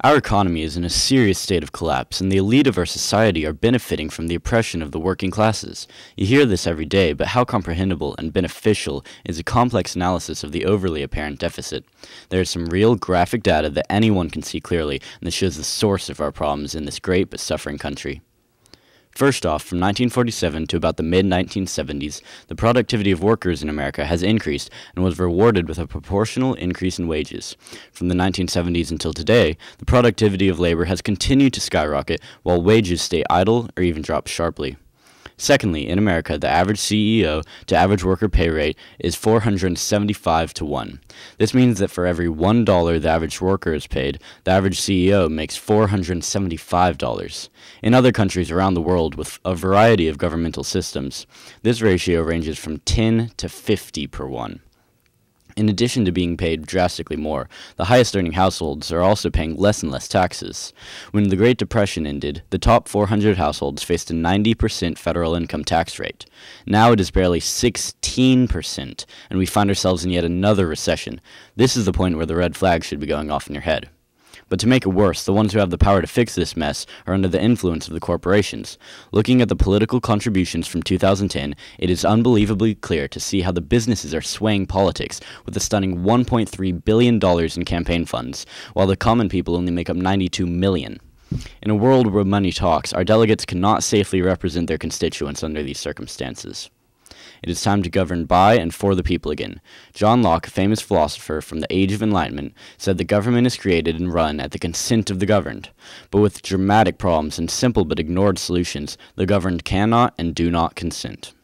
Our economy is in a serious state of collapse, and the elite of our society are benefiting from the oppression of the working classes. You hear this every day, but how comprehensible and beneficial is a complex analysis of the overly apparent deficit? There is some real graphic data that anyone can see clearly, and that shows the source of our problems in this great but suffering country. First off, from 1947 to about the mid-1970s, the productivity of workers in America has increased and was rewarded with a proportional increase in wages. From the 1970s until today, the productivity of labor has continued to skyrocket while wages stay idle or even drop sharply. Secondly, in America, the average CEO to average worker pay rate is 475 to 1. This means that for every $1 the average worker is paid, the average CEO makes $475. In other countries around the world with a variety of governmental systems, this ratio ranges from 10 to 50 per 1. In addition to being paid drastically more, the highest earning households are also paying less and less taxes. When the Great Depression ended, the top 400 households faced a 90% federal income tax rate. Now it is barely 16%, and we find ourselves in yet another recession. This is the point where the red flag should be going off in your head. But to make it worse, the ones who have the power to fix this mess are under the influence of the corporations. Looking at the political contributions from 2010, it is unbelievably clear to see how the businesses are swaying politics with a stunning $1.3 billion in campaign funds, while the common people only make up $92 million. In a world where money talks, our delegates cannot safely represent their constituents under these circumstances. It is time to govern by and for the people again. John Locke, a famous philosopher from the Age of Enlightenment, said the government is created and run at the consent of the governed. But with dramatic problems and simple but ignored solutions, the governed cannot and do not consent.